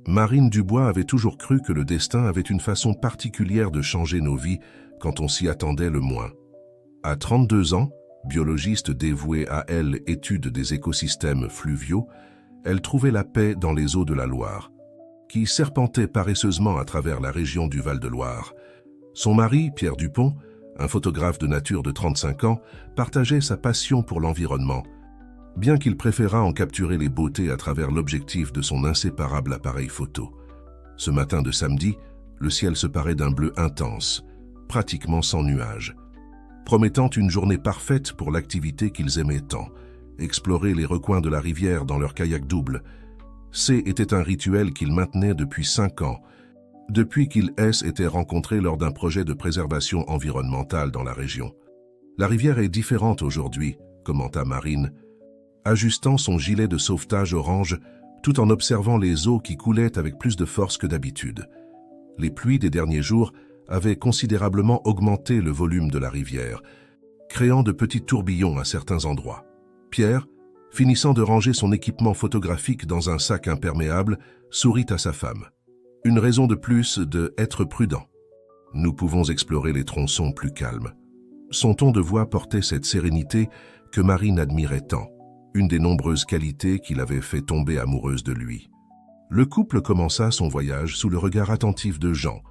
Marine Dubois avait toujours cru que le destin avait une façon particulière de changer nos vies quand on s'y attendait le moins. À 32 ans, biologiste dévouée à l'étude des écosystèmes fluviaux, elle trouvait la paix dans les eaux de la Loire, qui serpentaient paresseusement à travers la région du Val-de-Loire. Son mari, Pierre Dupont, un photographe de nature de 35 ans, partageait sa passion pour l'environnement, bien qu'il préférât en capturer les beautés à travers l'objectif de son inséparable appareil photo. Ce matin de samedi, le ciel se parait d'un bleu intense, pratiquement sans nuages, promettant une journée parfaite pour l'activité qu'ils aimaient tant, explorer les recoins de la rivière dans leur kayak double. Était un rituel qu'ils maintenaient depuis 5 ans, depuis qu'ils s'étaient rencontrés lors d'un projet de préservation environnementale dans la région. La rivière est différente aujourd'hui, commenta Marine, ajustant son gilet de sauvetage orange tout en observant les eaux qui coulaient avec plus de force que d'habitude. Les pluies des derniers jours avaient considérablement augmenté le volume de la rivière, créant de petits tourbillons à certains endroits. Pierre, finissant de ranger son équipement photographique dans un sac imperméable, sourit à sa femme. Une raison de plus d'être prudent. Nous pouvons explorer les tronçons plus calmes. Son ton de voix portait cette sérénité que Marine admirait tant, une des nombreuses qualités qui l'avaient fait tomber amoureuse de lui. Le couple commença son voyage sous le regard attentif de Jean,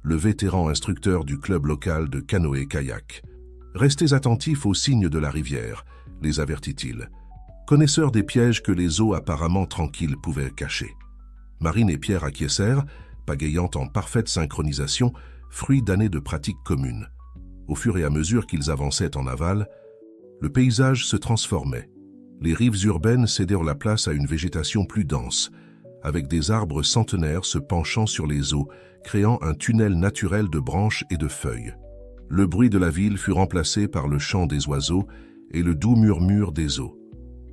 le vétéran instructeur du club local de canoë-kayak. « Restez attentifs aux signes de la rivière », les avertit-il, connaisseur des pièges que les eaux apparemment tranquilles pouvaient cacher. Marine et Pierre acquiescèrent, pagayant en parfaite synchronisation, fruit d'années de pratiques communes. Au fur et à mesure qu'ils avançaient en aval, le paysage se transformait. Les rives urbaines cédèrent la place à une végétation plus dense, avec des arbres centenaires se penchant sur les eaux, créant un tunnel naturel de branches et de feuilles. Le bruit de la ville fut remplacé par le chant des oiseaux et le doux murmure des eaux.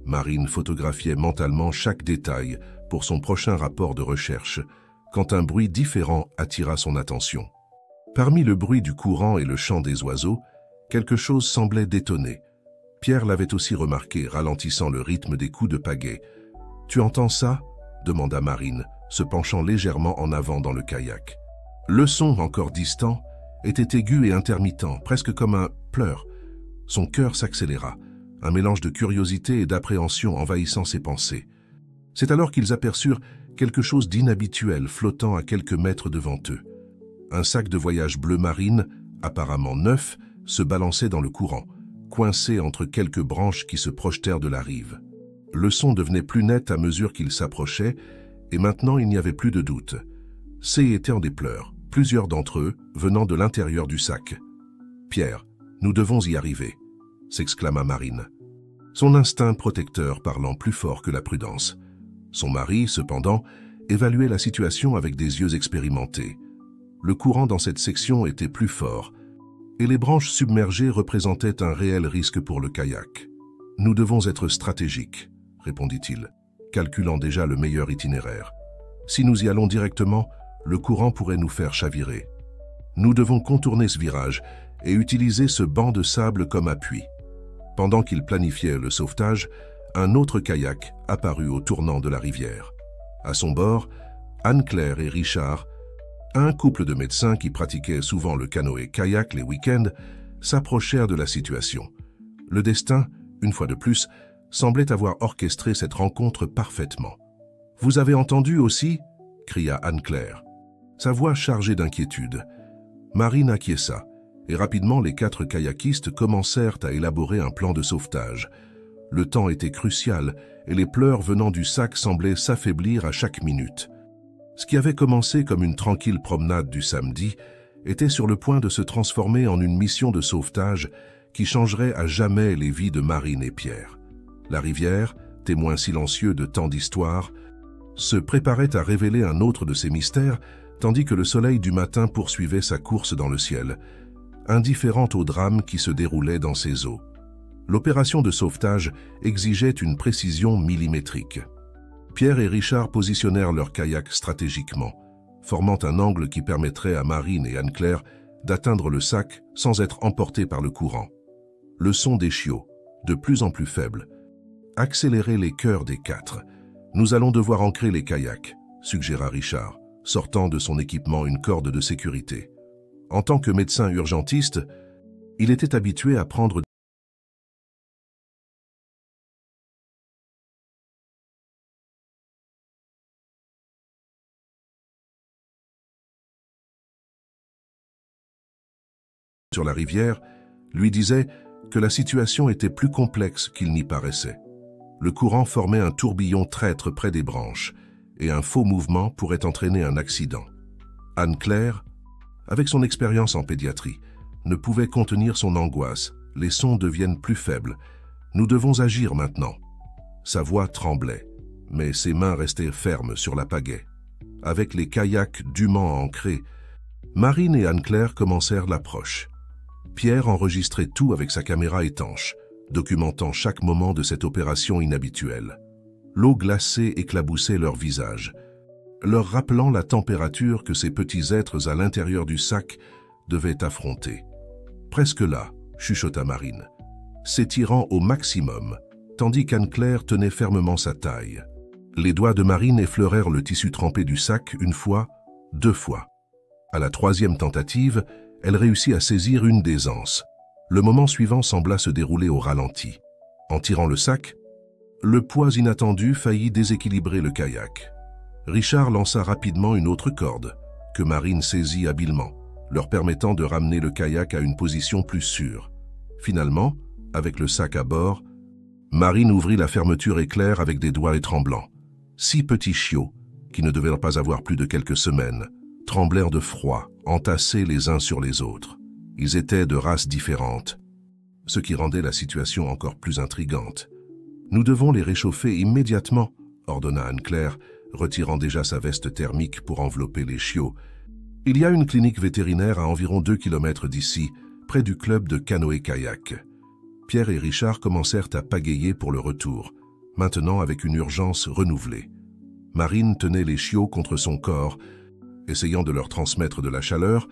Marine photographiait mentalement chaque détail pour son prochain rapport de recherche, quand un bruit différent attira son attention. Parmi le bruit du courant et le chant des oiseaux, quelque chose semblait détonner. Pierre l'avait aussi remarqué, ralentissant le rythme des coups de pagaie. « Tu entends ça ?» demanda Marine, se penchant légèrement en avant dans le kayak. Le son, encore distant, était aigu et intermittent, presque comme un pleur. Son cœur s'accéléra, un mélange de curiosité et d'appréhension envahissant ses pensées. C'est alors qu'ils aperçurent quelque chose d'inhabituel flottant à quelques mètres devant eux. Un sac de voyage bleu marine, apparemment neuf, se balançait dans le courant, coincé entre quelques branches qui se projetèrent de la rive. Le son devenait plus net à mesure qu'il s'approchait, et maintenant il n'y avait plus de doute. Étaient en des pleurs, plusieurs d'entre eux venant de l'intérieur du sac. « Pierre, nous devons y arriver », s'exclama Marine, son instinct protecteur parlant plus fort que la prudence. Son mari, cependant, évaluait la situation avec des yeux expérimentés. Le courant dans cette section était plus fort, et les branches submergées représentaient un réel risque pour le kayak. « Nous devons être stratégiques », répondit-il, calculant déjà le meilleur itinéraire. « Si nous y allons directement, le courant pourrait nous faire chavirer. Nous devons contourner ce virage et utiliser ce banc de sable comme appui. » Pendant qu'il planifiait le sauvetage, un autre kayak apparut au tournant de la rivière. À son bord, Anne-Claire et Richard, un couple de médecins qui pratiquaient souvent le canoë-kayak les week-ends, s'approchèrent de la situation. Le destin, une fois de plus, semblait avoir orchestré cette rencontre parfaitement. « Vous avez entendu aussi ?» cria Anne-Claire, sa voix chargée d'inquiétude. Marine acquiesça, et rapidement les 4 kayakistes commencèrent à élaborer un plan de sauvetage. Le temps était crucial, et les pleurs venant du sac semblaient s'affaiblir à chaque minute. Ce qui avait commencé comme une tranquille promenade du samedi était sur le point de se transformer en une mission de sauvetage qui changerait à jamais les vies de Marine et Pierre. La rivière, témoin silencieux de tant d'histoires, se préparait à révéler un autre de ses mystères, tandis que le soleil du matin poursuivait sa course dans le ciel, indifférent au drame qui se déroulait dans ses eaux. L'opération de sauvetage exigeait une précision millimétrique. Pierre et Richard positionnèrent leur kayak stratégiquement, formant un angle qui permettrait à Marine et Anne-Claire d'atteindre le sac sans être emportés par le courant. Le son des chiots, de plus en plus faible, accélérait les cœurs des 4. « Nous allons devoir ancrer les kayaks », suggéra Richard, sortant de son équipement une corde de sécurité. En tant que médecin urgentiste, il était habitué à prendre sur la rivière, lui disait que la situation était plus complexe qu'il n'y paraissait. Le courant formait un tourbillon traître près des branches, et un faux mouvement pourrait entraîner un accident. Anne-Claire, avec son expérience en pédiatrie, ne pouvait contenir son angoisse. Les sons deviennent plus faibles. Nous devons agir maintenant. Sa voix tremblait, mais ses mains restaient fermes sur la pagaie. Avec les kayaks dûment ancrés, Marine et Anne-Claire commencèrent l'approche. Pierre enregistrait tout avec sa caméra étanche, documentant chaque moment de cette opération inhabituelle. L'eau glacée éclaboussait leurs visages, leur rappelant la température que ces petits êtres à l'intérieur du sac devaient affronter. Presque là, chuchota Marine, s'étirant au maximum, tandis qu'Anne-Claire tenait fermement sa taille. Les doigts de Marine effleurèrent le tissu trempé du sac une fois, deux fois. À la troisième tentative, elle réussit à saisir une des anses. Le moment suivant sembla se dérouler au ralenti. En tirant le sac, le poids inattendu faillit déséquilibrer le kayak. Richard lança rapidement une autre corde, que Marine saisit habilement, leur permettant de ramener le kayak à une position plus sûre. Finalement, avec le sac à bord, Marine ouvrit la fermeture éclair avec des doigts tremblants. 6 petits chiots, qui ne devaient pas avoir plus de quelques semaines, tremblèrent de froid, entassés les uns sur les autres. Ils étaient de races différentes, ce qui rendait la situation encore plus intrigante. « Nous devons les réchauffer immédiatement », ordonna Anne-Claire, retirant déjà sa veste thermique pour envelopper les chiots. « Il y a une clinique vétérinaire à environ 2 km d'ici, près du club de canoë-kayak. » Pierre et Richard commencèrent à pagayer pour le retour, maintenant avec une urgence renouvelée. Marine tenait les chiots contre son corps, essayant de leur transmettre de la chaleur,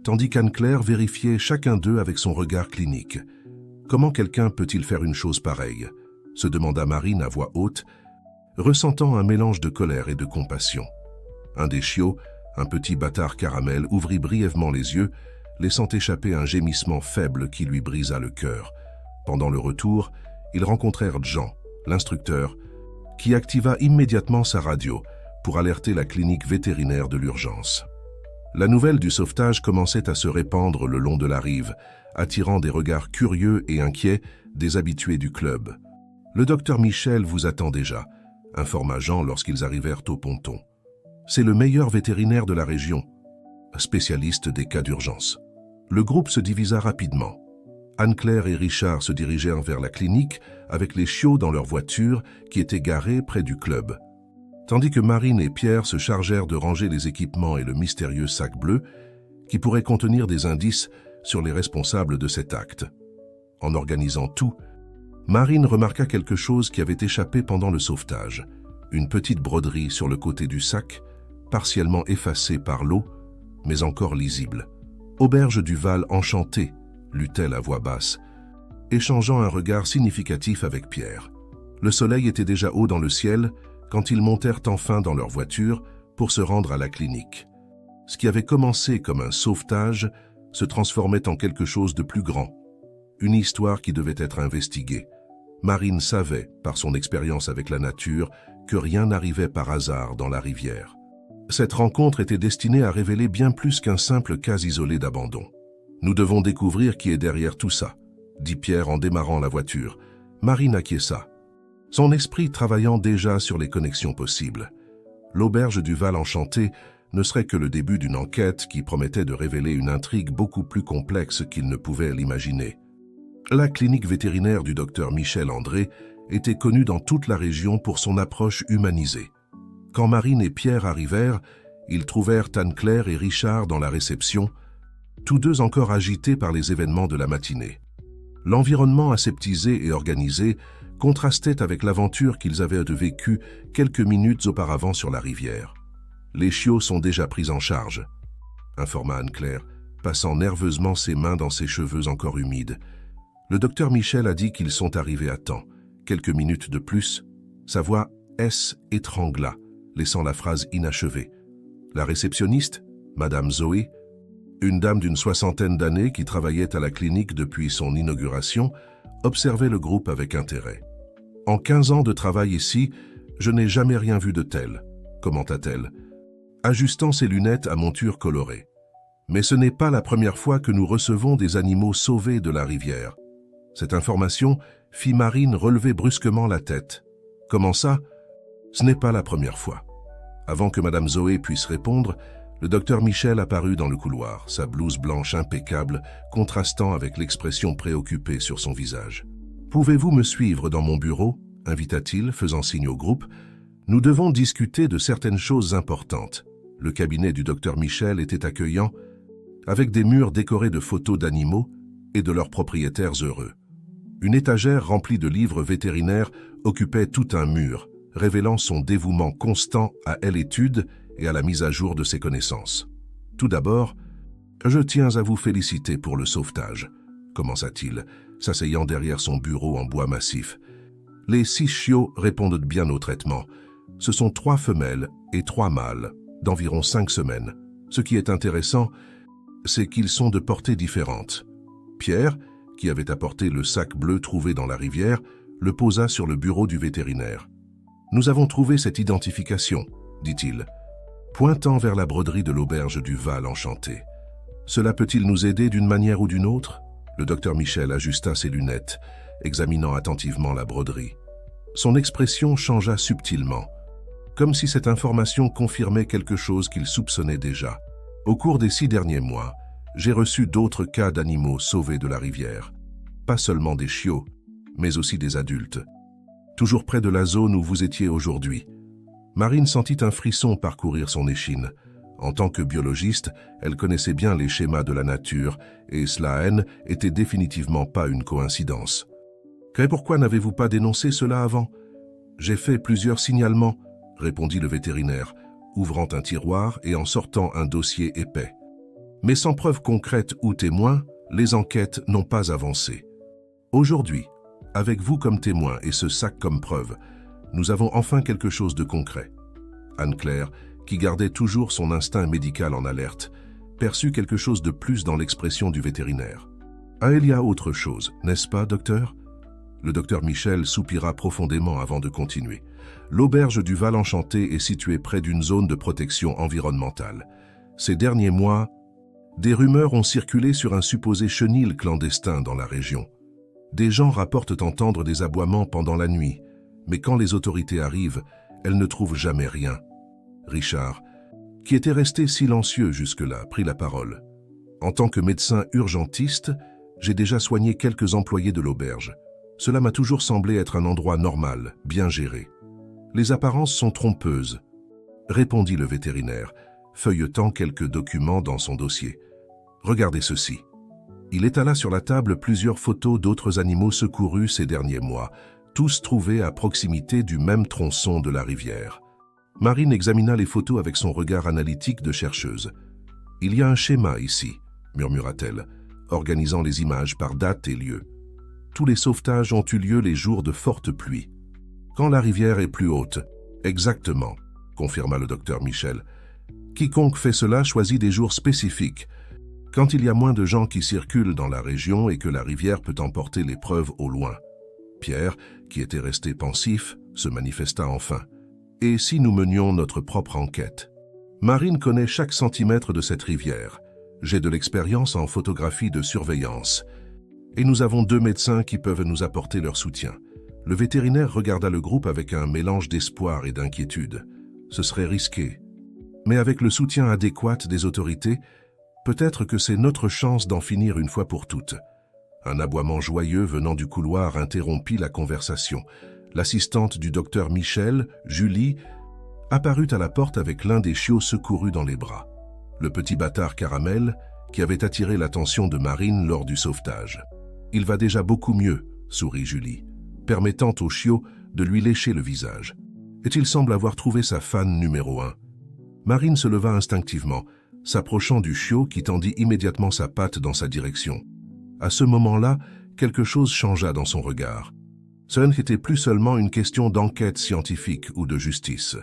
tandis qu'Anne-Claire vérifiait chacun d'eux avec son regard clinique. « Comment quelqu'un peut-il faire une chose pareille ?» se demanda Marine à voix haute, ressentant un mélange de colère et de compassion. Un des chiots, un petit bâtard caramel, ouvrit brièvement les yeux, laissant échapper un gémissement faible qui lui brisa le cœur. Pendant le retour, ils rencontrèrent Jean, l'instructeur, qui activa immédiatement sa radio pour alerter la clinique vétérinaire de l'urgence. La nouvelle du sauvetage commençait à se répandre le long de la rive, attirant des regards curieux et inquiets des habitués du club. « Le docteur Michel vous attend déjà », informa Jean lorsqu'ils arrivèrent au ponton. « C'est le meilleur vétérinaire de la région, spécialiste des cas d'urgence. » Le groupe se divisa rapidement. Anne-Claire et Richard se dirigèrent vers la clinique avec les chiots dans leur voiture qui était garée près du club, tandis que Marine et Pierre se chargèrent de ranger les équipements et le mystérieux sac bleu qui pourrait contenir des indices sur les responsables de cet acte. En organisant tout, Marine remarqua quelque chose qui avait échappé pendant le sauvetage, une petite broderie sur le côté du sac, partiellement effacée par l'eau, mais encore lisible. « Auberge du Val enchantée », lut-elle à voix basse, échangeant un regard significatif avec Pierre. Le soleil était déjà haut dans le ciel quand ils montèrent enfin dans leur voiture pour se rendre à la clinique. Ce qui avait commencé comme un sauvetage se transformait en quelque chose de plus grand, une histoire qui devait être investiguée. Marine savait, par son expérience avec la nature, que rien n'arrivait par hasard dans la rivière. Cette rencontre était destinée à révéler bien plus qu'un simple cas isolé d'abandon. « Nous devons découvrir qui est derrière tout ça », dit Pierre en démarrant la voiture. Marine acquiesça, son esprit travaillant déjà sur les connexions possibles. L'auberge du Val enchanté ne serait que le début d'une enquête qui promettait de révéler une intrigue beaucoup plus complexe qu'il ne pouvait l'imaginer. La clinique vétérinaire du docteur Michel André était connue dans toute la région pour son approche humanisée. Quand Marine et Pierre arrivèrent, ils trouvèrent Anne-Claire et Richard dans la réception, tous deux encore agités par les événements de la matinée. L'environnement aseptisé et organisé contrastait avec l'aventure qu'ils avaient vécue quelques minutes auparavant sur la rivière. « Les chiots sont déjà pris en charge », informa Anne-Claire, passant nerveusement ses mains dans ses cheveux encore humides. Le docteur Michel a dit qu'ils sont arrivés à temps. Quelques minutes de plus, sa voix étrangla, laissant la phrase inachevée. La réceptionniste, Madame Zoé, une dame d'une soixantaine d'années qui travaillait à la clinique depuis son inauguration, observait le groupe avec intérêt. « En 15 ans de travail ici, je n'ai jamais rien vu de tel », commenta-t-elle, ajustant ses lunettes à monture colorée. « Mais ce n'est pas la première fois que nous recevons des animaux sauvés de la rivière. » Cette information fit Marine relever brusquement la tête. « Comment ça ? Ce n'est pas la première fois. » Avant que Madame Zoé puisse répondre, le docteur Michel apparut dans le couloir, sa blouse blanche impeccable, contrastant avec l'expression préoccupée sur son visage. « Pouvez-vous me suivre dans mon bureau ?» invita-t-il, faisant signe au groupe. « Nous devons discuter de certaines choses importantes. » Le cabinet du docteur Michel était accueillant, avec des murs décorés de photos d'animaux et de leurs propriétaires heureux. Une étagère remplie de livres vétérinaires occupait tout un mur, révélant son dévouement constant à l'étude et à la mise à jour de ses connaissances. « Tout d'abord, je tiens à vous féliciter pour le sauvetage, » commença-t-il, s'asseyant derrière son bureau en bois massif. « Les 6 chiots répondent bien au traitement. Ce sont 3 femelles et 3 mâles, d'environ 5 semaines. Ce qui est intéressant, c'est qu'ils sont de portées différentes. » Pierre, qui avait apporté le sac bleu trouvé dans la rivière, le posa sur le bureau du vétérinaire. « Nous avons trouvé cette identification, » dit-il, pointant vers la broderie de l'auberge du Val Enchanté. « Cela peut-il nous aider d'une manière ou d'une autre ?» Le docteur Michel ajusta ses lunettes, examinant attentivement la broderie. Son expression changea subtilement, comme si cette information confirmait quelque chose qu'il soupçonnait déjà. « Au cours des 6 derniers mois, j'ai reçu d'autres cas d'animaux sauvés de la rivière. Pas seulement des chiots, mais aussi des adultes. Toujours près de la zone où vous étiez aujourd'hui. » Marine sentit un frisson parcourir son échine. En tant que biologiste, elle connaissait bien les schémas de la nature, et cela était définitivement pas une coïncidence. « Pourquoi n'avez-vous pas dénoncé cela avant ?»« J'ai fait plusieurs signalements, » répondit le vétérinaire, ouvrant un tiroir et en sortant un dossier épais. Mais sans preuve concrète ou témoin, les enquêtes n'ont pas avancé. Aujourd'hui, avec vous comme témoin et ce sac comme preuve, nous avons enfin quelque chose de concret. Anne-Claire, qui gardait toujours son instinct médical en alerte, perçut quelque chose de plus dans l'expression du vétérinaire. « Ah, il y a autre chose, n'est-ce pas, docteur ?» Le docteur Michel soupira profondément avant de continuer. « L'auberge du Val Enchanté est située près d'une zone de protection environnementale. Ces derniers mois, des rumeurs ont circulé sur un supposé chenil clandestin dans la région. Des gens rapportent entendre des aboiements pendant la nuit, mais quand les autorités arrivent, elles ne trouvent jamais rien. » Richard, qui était resté silencieux jusque-là, prit la parole. « En tant que médecin urgentiste, j'ai déjà soigné quelques employés de l'auberge. Cela m'a toujours semblé être un endroit normal, bien géré. Les apparences sont trompeuses, » répondit le vétérinaire, feuilletant quelques documents dans son dossier. « Regardez ceci. » Il étala sur la table plusieurs photos d'autres animaux secourus ces derniers mois, tous trouvés à proximité du même tronçon de la rivière. Marine examina les photos avec son regard analytique de chercheuse. « Il y a un schéma ici, » murmura-t-elle, organisant les images par date et lieu. « Tous les sauvetages ont eu lieu les jours de fortes pluies. Quand la rivière est plus haute, exactement, » confirma le docteur Michel. « Quiconque fait cela choisit des jours spécifiques, quand il y a moins de gens qui circulent dans la région et que la rivière peut emporter les preuves au loin. » Pierre, qui était resté pensif, se manifesta enfin. « Et si nous menions notre propre enquête ? Marine connaît chaque centimètre de cette rivière. J'ai de l'expérience en photographie de surveillance. Et nous avons 2 médecins qui peuvent nous apporter leur soutien. » Le vétérinaire regarda le groupe avec un mélange d'espoir et d'inquiétude. Ce serait risqué. Mais avec le soutien adéquat des autorités, peut-être que c'est notre chance d'en finir une fois pour toutes. Un aboiement joyeux venant du couloir interrompit la conversation. L'assistante du docteur Michel, Julie, apparut à la porte avec l'un des chiots secourus dans les bras. Le petit bâtard Caramel, qui avait attiré l'attention de Marine lors du sauvetage. « Il va déjà beaucoup mieux », sourit Julie, permettant au chiot de lui lécher le visage. Et il semble avoir trouvé sa fan numéro 1. Marine se leva instinctivement, s'approchant du chiot qui tendit immédiatement sa patte dans sa direction. À ce moment-là, quelque chose changea dans son regard. Ce n'était plus seulement une question d'enquête scientifique ou de justice.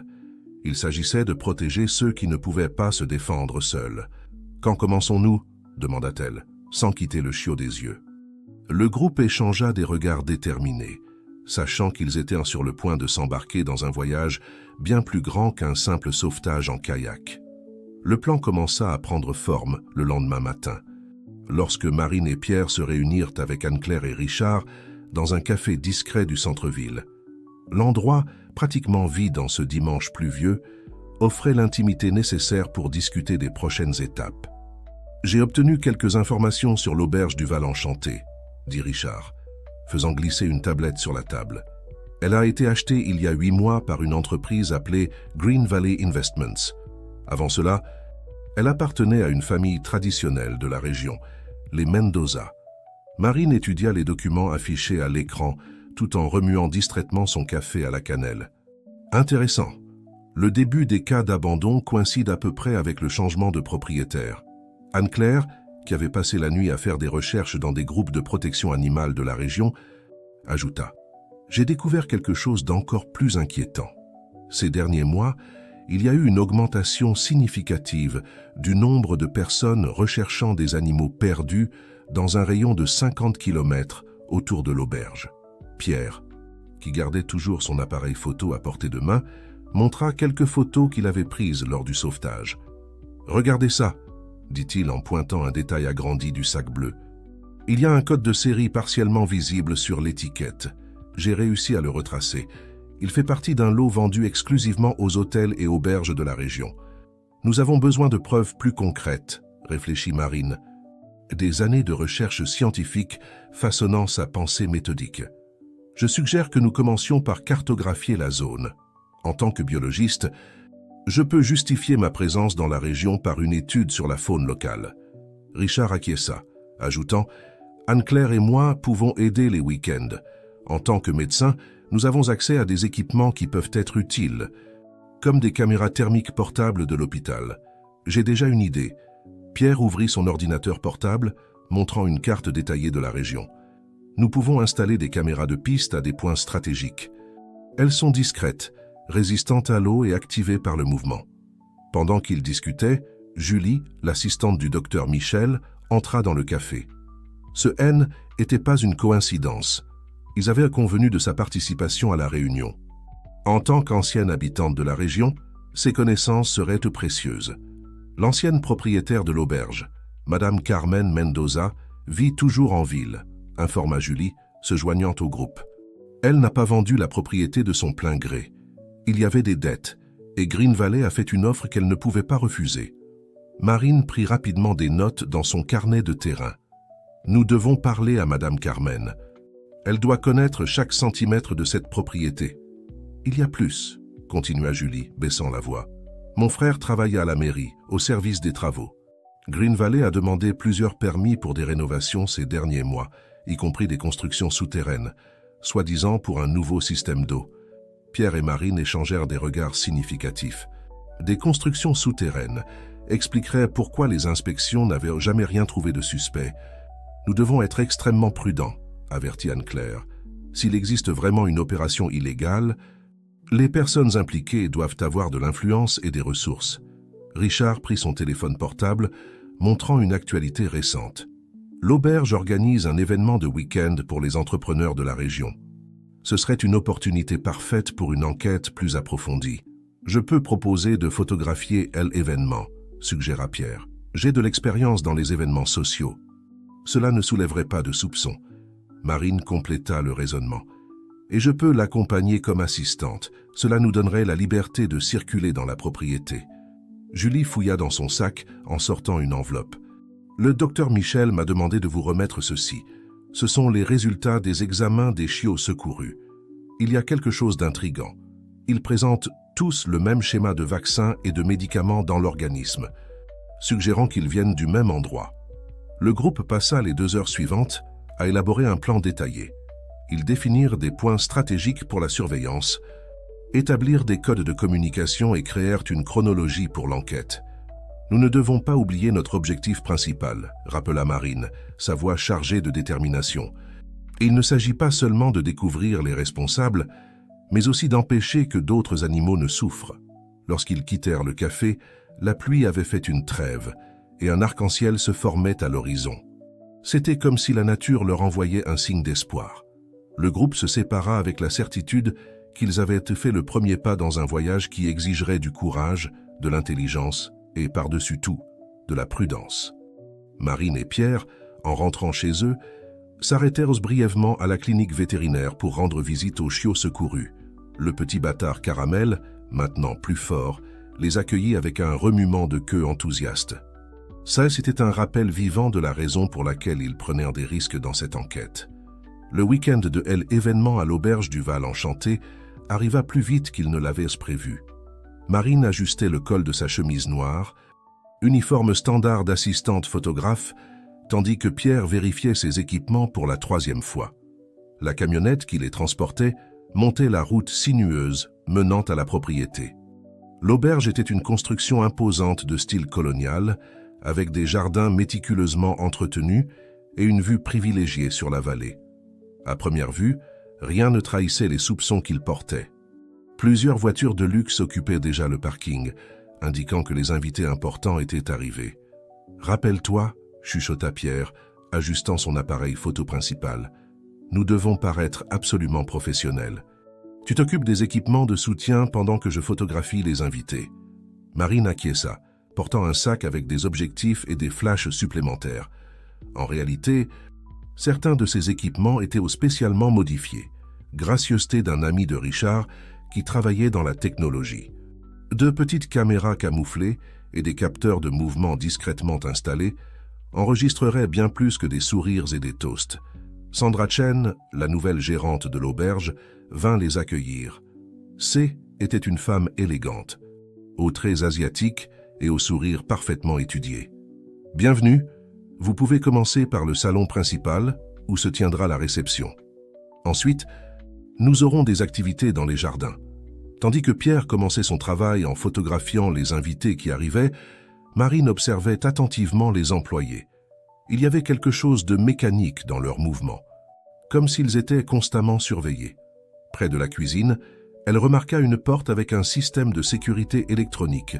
Il s'agissait de protéger ceux qui ne pouvaient pas se défendre seuls. « Quand commençons-nous » demanda-t-elle, sans quitter le chiot des yeux. Le groupe échangea des regards déterminés, sachant qu'ils étaient sur le point de s'embarquer dans un voyage bien plus grand qu'un simple sauvetage en kayak. Le plan commença à prendre forme le lendemain matin, lorsque Marine et Pierre se réunirent avec Anne-Claire et Richard dans un café discret du centre-ville. L'endroit, pratiquement vide en ce dimanche pluvieux, offrait l'intimité nécessaire pour discuter des prochaines étapes. « J'ai obtenu quelques informations sur l'auberge du Val-Enchanté », dit Richard, faisant glisser une tablette sur la table. Elle a été achetée il y a 8 mois par une entreprise appelée Green Valley Investments. Avant cela, elle appartenait à une famille traditionnelle de la région, les Mendoza. Marine étudia les documents affichés à l'écran tout en remuant distraitement son café à la cannelle. Intéressant. Le début des cas d'abandon coïncide à peu près avec le changement de propriétaire. Anne-Claire, qui avait passé la nuit à faire des recherches dans des groupes de protection animale de la région, ajouta « J'ai découvert quelque chose d'encore plus inquiétant. Ces derniers mois, il y a eu une augmentation significative du nombre de personnes recherchant des animaux perdus dans un rayon de 50 km autour de l'auberge. » Pierre, qui gardait toujours son appareil photo à portée de main, montra quelques photos qu'il avait prises lors du sauvetage. « Regardez ça !» dit-il en pointant un détail agrandi du sac bleu. « Il y a un code de série partiellement visible sur l'étiquette. J'ai réussi à le retracer. Il fait partie d'un lot vendu exclusivement aux hôtels et auberges de la région. Nous avons besoin de preuves plus concrètes, réfléchit Marine. Des années de recherche scientifique façonnant sa pensée méthodique. Je suggère que nous commencions par cartographier la zone. En tant que biologiste, je peux justifier ma présence dans la région par une étude sur la faune locale. » Richard acquiesça, ajoutant « Anne-Claire et moi pouvons aider les week-ends. En tant que médecin, nous avons accès à des équipements qui peuvent être utiles, comme des caméras thermiques portables de l'hôpital. J'ai déjà une idée. » Pierre ouvrit son ordinateur portable, montrant une carte détaillée de la région. « Nous pouvons installer des caméras de piste à des points stratégiques. Elles sont discrètes, résistantes à l'eau et activées par le mouvement. » Pendant qu'ils discutaient, Julie, l'assistante du docteur Michel, entra dans le café. Ce N n'était pas une coïncidence. Ils avaient convenu de sa participation à la réunion. En tant qu'ancienne habitante de la région, ses connaissances seraient précieuses. L'ancienne propriétaire de l'auberge, Madame Carmen Mendoza, vit toujours en ville, informa Julie, se joignant au groupe. Elle n'a pas vendu la propriété de son plein gré. Il y avait des dettes, et Green Valley a fait une offre qu'elle ne pouvait pas refuser. Marine prit rapidement des notes dans son carnet de terrain. Nous devons parler à Madame Carmen. Elle doit connaître chaque centimètre de cette propriété. Il y a plus, continua Julie, baissant la voix. Mon frère travaille à la mairie, au service des travaux. Green Valley a demandé plusieurs permis pour des rénovations ces derniers mois, y compris des constructions souterraines, soi-disant pour un nouveau système d'eau. Pierre et Marine échangèrent des regards significatifs. Des constructions souterraines expliqueraient pourquoi les inspections n'avaient jamais rien trouvé de suspect. Nous devons être extrêmement prudents, avertit Anne-Claire. S'il existe vraiment une opération illégale, les personnes impliquées doivent avoir de l'influence et des ressources. Richard prit son téléphone portable, montrant une actualité récente. L'auberge organise un événement de week-end pour les entrepreneurs de la région. Ce serait une opportunité parfaite pour une enquête plus approfondie. Je peux proposer de photographier l'événement, suggéra Pierre. J'ai de l'expérience dans les événements sociaux. Cela ne soulèverait pas de soupçons. Marine compléta le raisonnement. Et je peux l'accompagner comme assistante. Cela nous donnerait la liberté de circuler dans la propriété. Julie fouilla dans son sac en sortant une enveloppe. Le docteur Michel m'a demandé de vous remettre ceci. Ce sont les résultats des examens des chiots secourus. Il y a quelque chose d'intriguant. Ils présentent tous le même schéma de vaccins et de médicaments dans l'organisme, suggérant qu'ils viennent du même endroit. Le groupe passa les 2 heures suivantes à élaborer un plan détaillé. Ils définirent des points stratégiques pour la surveillance, établirent des codes de communication et créèrent une chronologie pour l'enquête. Nous ne devons pas oublier notre objectif principal, rappela Marine, sa voix chargée de détermination. Il ne s'agit pas seulement de découvrir les responsables, mais aussi d'empêcher que d'autres animaux ne souffrent. Lorsqu'ils quittèrent le café, la pluie avait fait une trêve et un arc-en-ciel se formait à l'horizon. C'était comme si la nature leur envoyait un signe d'espoir. Le groupe se sépara avec la certitude qu'ils avaient fait le premier pas dans un voyage qui exigerait du courage, de l'intelligence et, par-dessus tout, de la prudence. Marine et Pierre, en rentrant chez eux, s'arrêtèrent brièvement à la clinique vétérinaire pour rendre visite au chiot secouru. Le petit bâtard Caramel, maintenant plus fort, les accueillit avec un remuement de queue enthousiaste. Ça, c'était un rappel vivant de la raison pour laquelle ils prenaient des risques dans cette enquête. Le week-end de l'événement à l'auberge du Val Enchanté arriva plus vite qu'ils ne l'avaient prévu. Marine ajustait le col de sa chemise noire, uniforme standard d'assistante photographe, tandis que Pierre vérifiait ses équipements pour la 3e fois. La camionnette qui les transportait montait la route sinueuse menant à la propriété. L'auberge était une construction imposante de style colonial, avec des jardins méticuleusement entretenus et une vue privilégiée sur la vallée. À première vue, rien ne trahissait les soupçons qu'il portait. Plusieurs voitures de luxe occupaient déjà le parking, indiquant que les invités importants étaient arrivés. « Rappelle-toi » chuchota Pierre, ajustant son appareil photo principal. « Nous devons paraître absolument professionnels. Tu t'occupes des équipements de soutien pendant que je photographie les invités. » Marine acquiesça, portant un sac avec des objectifs et des flashs supplémentaires. En réalité, certains de ces équipements étaient spécialement modifiés, gracieuseté d'un ami de Richard qui travaillait dans la technologie. 2 petites caméras camouflées et des capteurs de mouvement discrètement installés enregistreraient bien plus que des sourires et des toasts. Sandra Chen, la nouvelle gérante de l'auberge, vint les accueillir. C était une femme élégante, aux traits asiatiques et au sourire parfaitement étudié. « Bienvenue, vous pouvez commencer par le salon principal où se tiendra la réception. Ensuite, nous aurons des activités dans les jardins. » Tandis que Pierre commençait son travail en photographiant les invités qui arrivaient, Marine observait attentivement les employés. Il y avait quelque chose de mécanique dans leurs mouvements, comme s'ils étaient constamment surveillés. Près de la cuisine, elle remarqua une porte avec un système de sécurité électronique,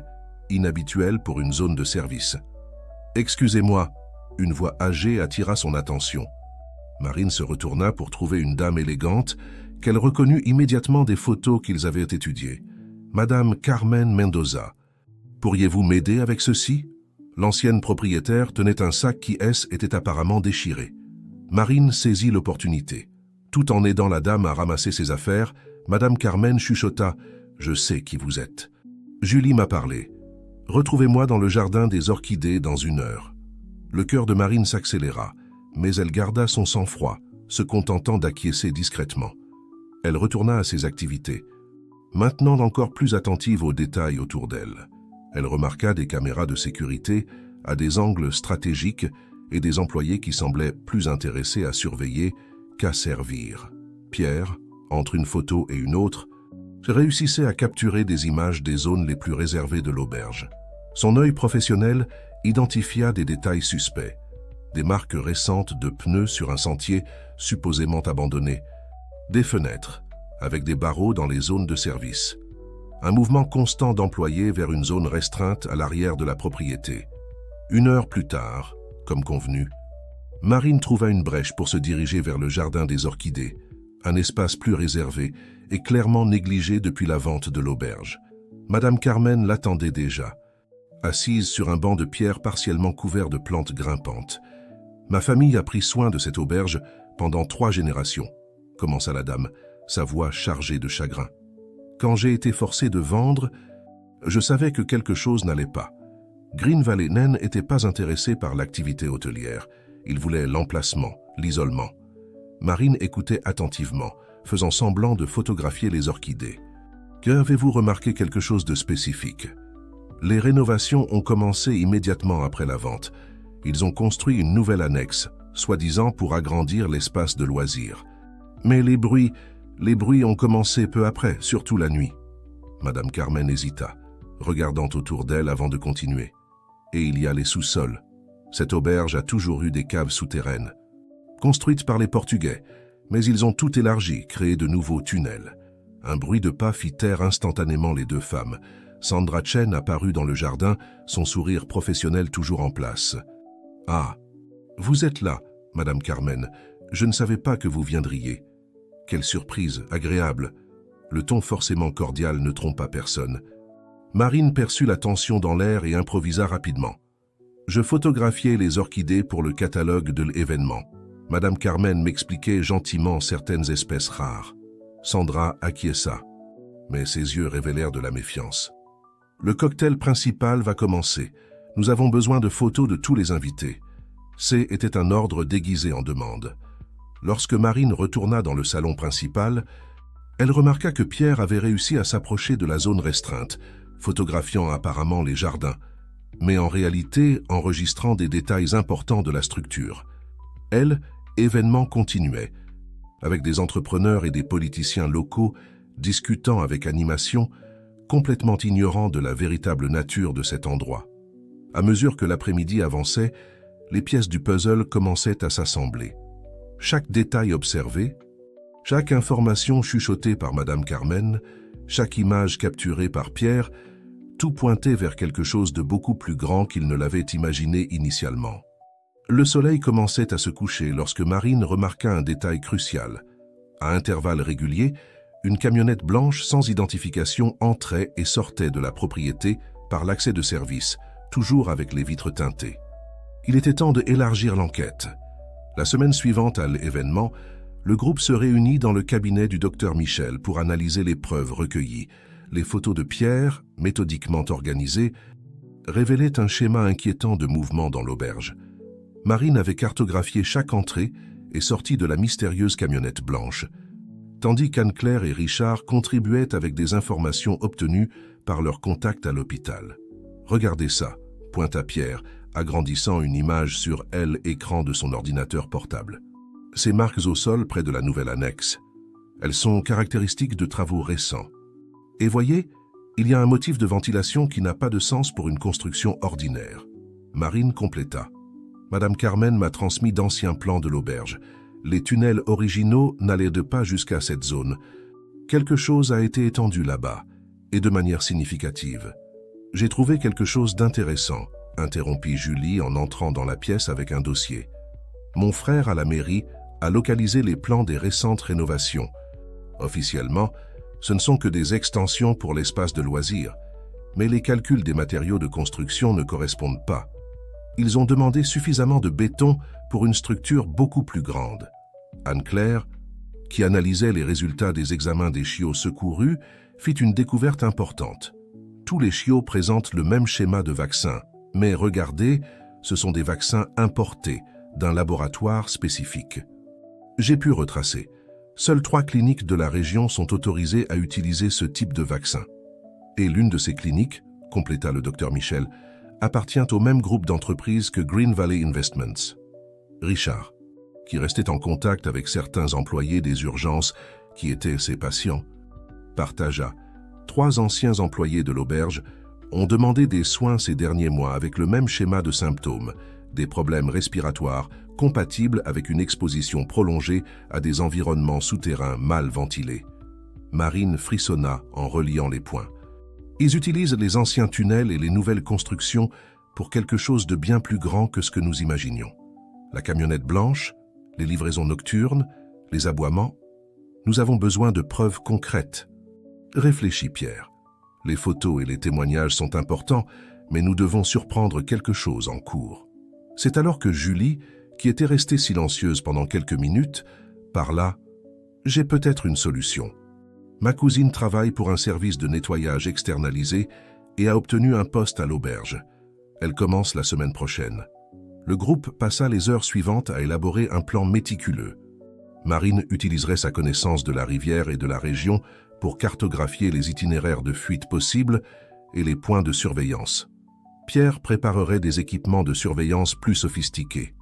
inhabituel pour une zone de service. « Excusez-moi », une voix âgée attira son attention. Marine se retourna pour trouver une dame élégante qu'elle reconnut immédiatement des photos qu'ils avaient étudiées. « Madame Carmen Mendoza, pourriez-vous m'aider avec ceci ?» L'ancienne propriétaire tenait un sac qui était apparemment déchiré. Marine saisit l'opportunité. Tout en aidant la dame à ramasser ses affaires, Madame Carmen chuchota « Je sais qui vous êtes. Julie m'a parlé. Retrouvez-moi dans le jardin des orchidées dans 1 heure. » Le cœur de Marine s'accéléra, mais elle garda son sang-froid, se contentant d'acquiescer discrètement. Elle retourna à ses activités, maintenant encore plus attentive aux détails autour d'elle. Elle remarqua des caméras de sécurité à des angles stratégiques et des employés qui semblaient plus intéressés à surveiller qu'à servir. Pierre, entre une photo et une autre, réussissait à capturer des images des zones les plus réservées de l'auberge. Son œil professionnel identifia des détails suspects, des marques récentes de pneus sur un sentier supposément abandonné, des fenêtres, avec des barreaux dans les zones de service. Un mouvement constant d'employés vers une zone restreinte à l'arrière de la propriété. 1 heure plus tard, comme convenu, Marine trouva une brèche pour se diriger vers le jardin des orchidées, un espace plus réservé et clairement négligé depuis la vente de l'auberge. Madame Carmen l'attendait déjà, assise sur un banc de pierre partiellement couvert de plantes grimpantes. « Ma famille a pris soin de cette auberge pendant 3 générations. » commença la dame, sa voix chargée de chagrin. Quand j'ai été forcé de vendre, je savais que quelque chose n'allait pas. Green Valley Inn n'était pas intéressé par l'activité hôtelière. Il voulait l'emplacement, l'isolement. Marine écoutait attentivement, faisant semblant de photographier les orchidées. Avez-vous remarqué quelque chose de spécifique? Les rénovations ont commencé immédiatement après la vente. Ils ont construit une nouvelle annexe, soi-disant pour agrandir l'espace de loisirs. Mais les bruits ont commencé peu après, surtout la nuit. Madame Carmen hésita, regardant autour d'elle avant de continuer. Et il y a les sous-sols. Cette auberge a toujours eu des caves souterraines. Construites par les Portugais, mais ils ont tout élargi, créé de nouveaux tunnels. Un bruit de pas fit taire instantanément les 2 femmes, Sandra Chen apparut dans le jardin, son sourire professionnel toujours en place. « Ah, vous êtes là, Madame Carmen. Je ne savais pas que vous viendriez. Quelle surprise, agréable. » Le ton forcément cordial ne trompa personne. Marine perçut la tension dans l'air et improvisa rapidement. « Je photographiais les orchidées pour le catalogue de l'événement. Madame Carmen m'expliquait gentiment certaines espèces rares. » Sandra acquiesça, mais ses yeux révélèrent de la méfiance. « Le cocktail principal va commencer. Nous avons besoin de photos de tous les invités. » Était un ordre déguisé en demande. Lorsque Marine retourna dans le salon principal, elle remarqua que Pierre avait réussi à s'approcher de la zone restreinte, photographiant apparemment les jardins, mais en réalité enregistrant des détails importants de la structure. Événement continuait, avec des entrepreneurs et des politiciens locaux discutant avec animation, complètement ignorants de la véritable nature de cet endroit. À mesure que l'après-midi avançait, les pièces du puzzle commençaient à s'assembler. Chaque détail observé, chaque information chuchotée par Madame Carmen, chaque image capturée par Pierre, tout pointait vers quelque chose de beaucoup plus grand qu'il ne l'avait imaginé initialement. Le soleil commençait à se coucher lorsque Marine remarqua un détail crucial. À intervalles réguliers, une camionnette blanche sans identification entrait et sortait de la propriété par l'accès de service, toujours avec les vitres teintées. Il était temps d'élargir l'enquête. La semaine suivante à l'événement, le groupe se réunit dans le cabinet du docteur Michel pour analyser les preuves recueillies. Les photos de Pierre, méthodiquement organisées, révélaient un schéma inquiétant de mouvement dans l'auberge. Marine avait cartographié chaque entrée et sortie de la mystérieuse camionnette blanche, tandis qu'Anne-Claire et Richard contribuaient avec des informations obtenues par leur contact à l'hôpital. « Regardez ça », pointa Pierre, agrandissant une image sur l'écran de son ordinateur portable. Ces marques au sol près de la nouvelle annexe. Elles sont caractéristiques de travaux récents. Et voyez, il y a un motif de ventilation qui n'a pas de sens pour une construction ordinaire. Marine compléta. Madame Carmen m'a transmis d'anciens plans de l'auberge. Les tunnels originaux n'allaient pas jusqu'à cette zone. Quelque chose a été étendu là-bas, et de manière significative. J'ai trouvé quelque chose d'intéressant, interrompit Julie en entrant dans la pièce avec un dossier. Mon frère à la mairie a localisé les plans des récentes rénovations. Officiellement, ce ne sont que des extensions pour l'espace de loisirs, mais les calculs des matériaux de construction ne correspondent pas. Ils ont demandé suffisamment de béton pour une structure beaucoup plus grande. Anne-Claire, qui analysait les résultats des examens des chiots secourus, fit une découverte importante. Tous les chiots présentent le même schéma de vaccin, mais regardez, ce sont des vaccins importés d'un laboratoire spécifique. J'ai pu retracer. Seules 3 cliniques de la région sont autorisées à utiliser ce type de vaccin. Et l'une de ces cliniques, compléta le docteur Michel, appartient au même groupe d'entreprises que Green Valley Investments. Richard, qui restait en contact avec certains employés des urgences qui étaient ses patients, partagea. 3 anciens employés de l'auberge ont demandé des soins ces derniers mois avec le même schéma de symptômes, des problèmes respiratoires compatibles avec une exposition prolongée à des environnements souterrains mal ventilés. Marine frissonna en reliant les points. Ils utilisent les anciens tunnels et les nouvelles constructions pour quelque chose de bien plus grand que ce que nous imaginions. La camionnette blanche, les livraisons nocturnes, les aboiements. Nous avons besoin de preuves concrètes. Réfléchis, Pierre. Les photos et les témoignages sont importants, mais nous devons surprendre quelque chose en cours. C'est alors que Julie, qui était restée silencieuse pendant quelques minutes, parla « J'ai peut-être une solution. Ma cousine travaille pour un service de nettoyage externalisé et a obtenu un poste à l'auberge. Elle commence la semaine prochaine. » Le groupe passa les heures suivantes à élaborer un plan méticuleux. Marine utiliserait sa connaissance de la rivière et de la région pour cartographier les itinéraires de fuite possibles et les points de surveillance. Pierre préparerait des équipements de surveillance plus sophistiqués.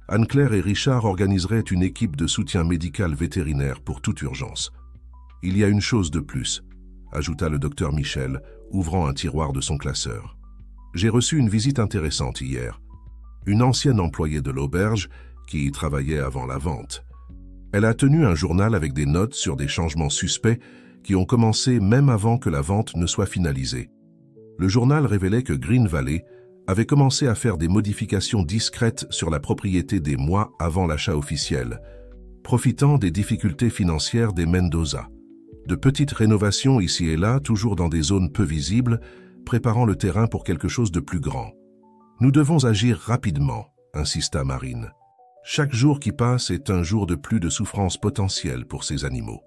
Anne-Claire et Richard organiseraient une équipe de soutien médical vétérinaire pour toute urgence. « Il y a une chose de plus », ajouta le docteur Michel, ouvrant un tiroir de son classeur. « J'ai reçu une visite intéressante hier. Une ancienne employée de l'auberge qui y travaillait avant la vente. Elle a tenu un journal avec des notes sur des changements suspects qui ont commencé même avant que la vente ne soit finalisée. Le journal révélait que Green Valley avait commencé à faire des modifications discrètes sur la propriété des mois avant l'achat officiel, profitant des difficultés financières des Mendoza. De petites rénovations ici et là, toujours dans des zones peu visibles, préparant le terrain pour quelque chose de plus grand. Nous devons agir rapidement, insista Marine. Chaque jour qui passe est un jour de plus de souffrance potentielle pour ces animaux.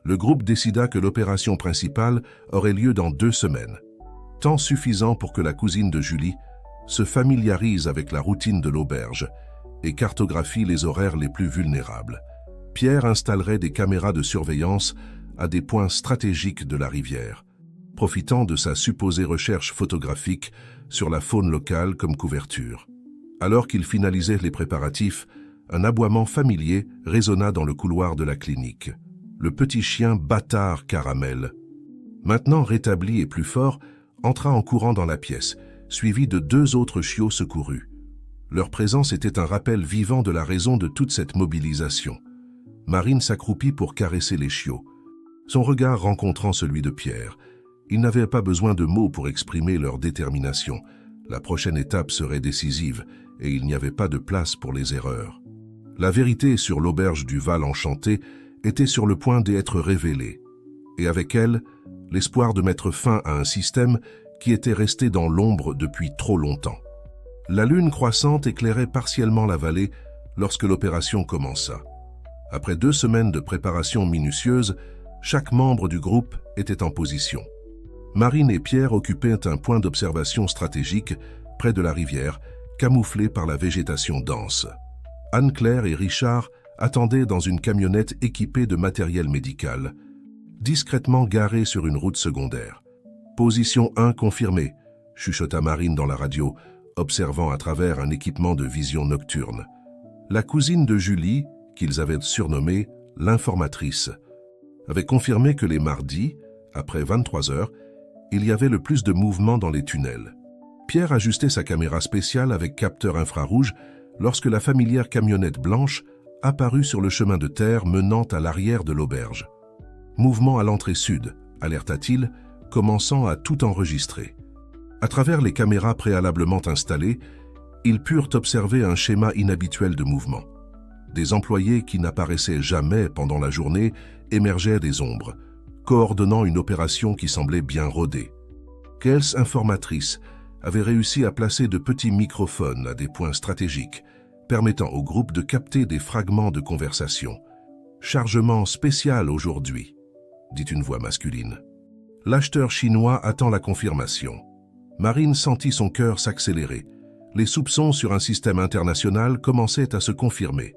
Le groupe décida que l'opération principale aurait lieu dans 2 semaines. Temps suffisant pour que la cousine de Julie se familiarise avec la routine de l'auberge et cartographie les horaires les plus vulnérables. Pierre installerait des caméras de surveillance à des points stratégiques de la rivière, profitant de sa supposée recherche photographique sur la faune locale comme couverture. Alors qu'il finalisait les préparatifs, un aboiement familier résonna dans le couloir de la clinique. Le petit chien bâtard Caramel, maintenant rétabli et plus fort, entra en courant dans la pièce, suivi de 2 autres chiots secourus. Leur présence était un rappel vivant de la raison de toute cette mobilisation. Marine s'accroupit pour caresser les chiots, son regard rencontrant celui de Pierre. Il n'avait pas besoin de mots pour exprimer leur détermination. La prochaine étape serait décisive et il n'y avait pas de place pour les erreurs. La vérité sur l'auberge du Val Enchanté était sur le point d'être révélée, et avec elle, l'espoir de mettre fin à un système qui était resté dans l'ombre depuis trop longtemps. La lune croissante éclairait partiellement la vallée lorsque l'opération commença. Après 2 semaines de préparation minutieuse, chaque membre du groupe était en position. Marine et Pierre occupaient un point d'observation stratégique près de la rivière, camouflé par la végétation dense. Anne-Claire et Richard attendaient dans une camionnette équipée de matériel médical, discrètement garée sur une route secondaire. « Position 1 confirmée », chuchota Marine dans la radio, observant à travers un équipement de vision nocturne. La cousine de Julie, qu'ils avaient surnommée l'informatrice, avait confirmé que les mardis, après 23 heures, il y avait le plus de mouvement dans les tunnels. Pierre ajustait sa caméra spéciale avec capteur infrarouge lorsque la familière camionnette blanche apparut sur le chemin de terre menant à l'arrière de l'auberge. « Mouvement à l'entrée sud », alerta-t-il, commençant à tout enregistrer. À travers les caméras préalablement installées, ils purent observer un schéma inhabituel de mouvement. Des employés qui n'apparaissaient jamais pendant la journée émergeaient des ombres, coordonnant une opération qui semblait bien rodée. Kels, informatrice, avait réussi à placer de petits microphones à des points stratégiques, permettant au groupe de capter des fragments de conversation. « Chargement spécial aujourd'hui », dit une voix masculine. L'acheteur chinois attend la confirmation. Marine sentit son cœur s'accélérer. Les soupçons sur un système international commençaient à se confirmer.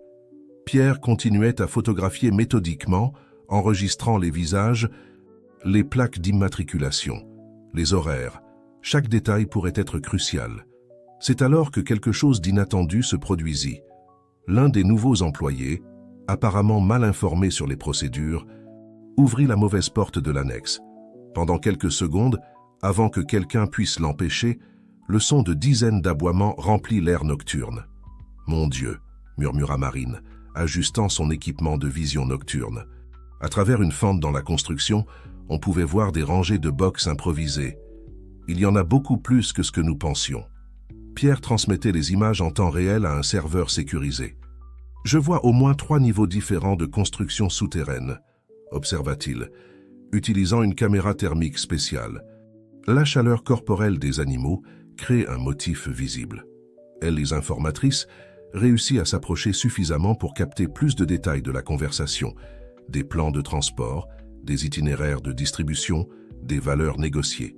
Pierre continuait à photographier méthodiquement, enregistrant les visages, les plaques d'immatriculation, les horaires. Chaque détail pourrait être crucial. C'est alors que quelque chose d'inattendu se produisit. L'un des nouveaux employés, apparemment mal informé sur les procédures, ouvrit la mauvaise porte de l'annexe. Pendant quelques secondes, avant que quelqu'un puisse l'empêcher, le son de dizaines d'aboiements remplit l'air nocturne. « Mon Dieu !» murmura Marine, ajustant son équipement de vision nocturne. À travers une fente dans la construction, on pouvait voir des rangées de box improvisées. Il y en a beaucoup plus que ce que nous pensions. Pierre transmettait les images en temps réel à un serveur sécurisé. « Je vois au moins 3 niveaux différents de construction souterraine », observa-t-il, utilisant une caméra thermique spéciale. La chaleur corporelle des animaux crée un motif visible. Elle, les informatrices, réussit à s'approcher suffisamment pour capter plus de détails de la conversation, des plans de transport, des itinéraires de distribution, des valeurs négociées.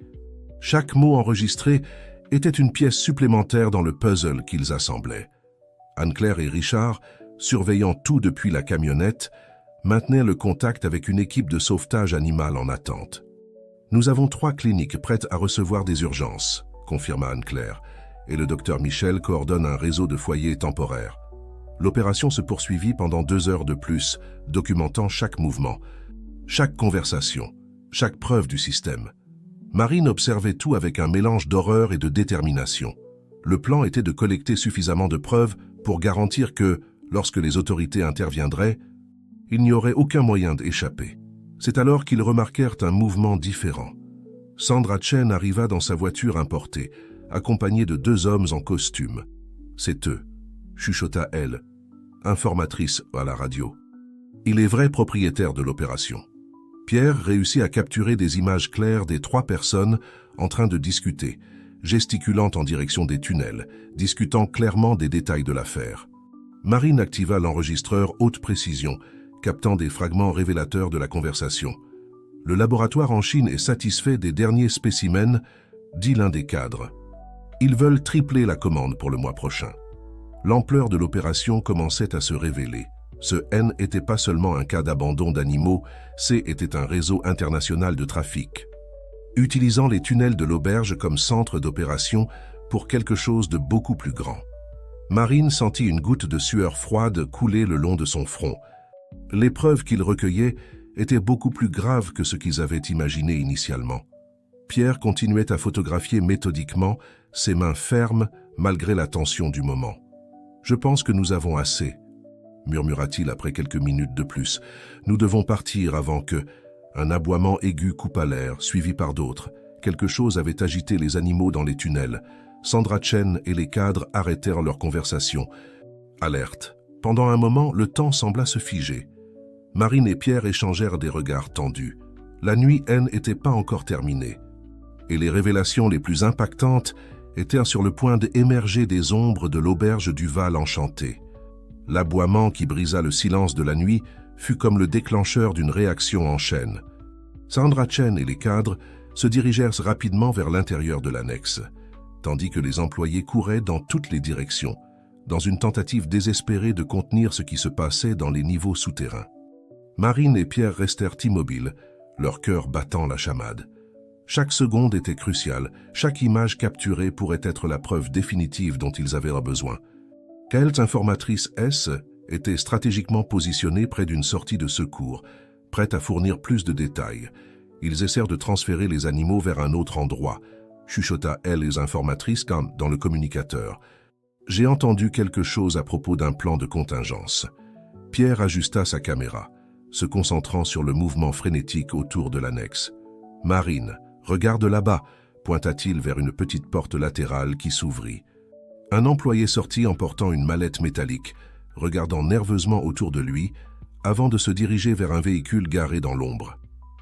Chaque mot enregistré était une pièce supplémentaire dans le puzzle qu'ils assemblaient. Anne-Claire et Richard, surveillant tout depuis la camionnette, maintenaient le contact avec une équipe de sauvetage animal en attente. « Nous avons 3 cliniques prêtes à recevoir des urgences », confirma Anne-Claire, et le docteur Michel coordonne un réseau de foyers temporaires. L'opération se poursuivit pendant 2 heures de plus, documentant chaque mouvement, chaque conversation, chaque preuve du système. Marine observait tout avec un mélange d'horreur et de détermination. Le plan était de collecter suffisamment de preuves pour garantir que, lorsque les autorités interviendraient, il n'y aurait aucun moyen d'échapper. C'est alors qu'ils remarquèrent un mouvement différent. Sandra Chen arriva dans sa voiture importée, accompagnée de 2 hommes en costume. « C'est eux », chuchota elle, informatrice à la radio. Il est vrai propriétaire de l'opération. Pierre réussit à capturer des images claires des 3 personnes en train de discuter, gesticulant en direction des tunnels, discutant clairement des détails de l'affaire. Marine activa l'enregistreur haute précision, captant des fragments révélateurs de la conversation. « Le laboratoire en Chine est satisfait des derniers spécimens », dit l'un des cadres. « Ils veulent tripler la commande pour le mois prochain. » L'ampleur de l'opération commençait à se révéler. Ce N n'était pas seulement un cas d'abandon d'animaux, C était un réseau international de trafic. Utilisant les tunnels de l'auberge comme centre d'opération pour quelque chose de beaucoup plus grand. Marine sentit une goutte de sueur froide couler le long de son front. Les preuves qu'ils recueillaient étaient beaucoup plus graves que ce qu'ils avaient imaginé initialement. Pierre continuait à photographier méthodiquement, ses mains fermes malgré la tension du moment. « Je pense que nous avons assez », murmura-t-il après quelques minutes de plus. « Nous devons partir avant que... » Un aboiement aigu coupa l'air, suivi par d'autres. Quelque chose avait agité les animaux dans les tunnels. Sandra Chen et les cadres arrêtèrent leur conversation. Alerte. Pendant un moment, le temps sembla se figer. Marine et Pierre échangèrent des regards tendus. La nuit N n'était pas encore terminée. Et les révélations les plus impactantes étaient sur le point d'émerger des ombres de l'auberge du Val enchanté. L'aboiement qui brisa le silence de la nuit fut comme le déclencheur d'une réaction en chaîne. Sandra Chen et les cadres se dirigèrent rapidement vers l'intérieur de l'annexe, tandis que les employés couraient dans toutes les directions, dans une tentative désespérée de contenir ce qui se passait dans les niveaux souterrains. Marine et Pierre restèrent immobiles, leur cœur battant la chamade. Chaque seconde était cruciale, chaque image capturée pourrait être la preuve définitive dont ils avaient besoin. Quelle informatrice S était stratégiquement positionnée près d'une sortie de secours, prête à fournir plus de détails. Ils essayèrent de transférer les animaux vers un autre endroit, chuchota elle les informatrices quand, dans le communicateur. J'ai entendu quelque chose à propos d'un plan de contingence. Pierre ajusta sa caméra, se concentrant sur le mouvement frénétique autour de l'annexe. Marine, regarde là-bas, pointa-t-il vers une petite porte latérale qui s'ouvrit. Un employé sortit en portant une mallette métallique, regardant nerveusement autour de lui, avant de se diriger vers un véhicule garé dans l'ombre.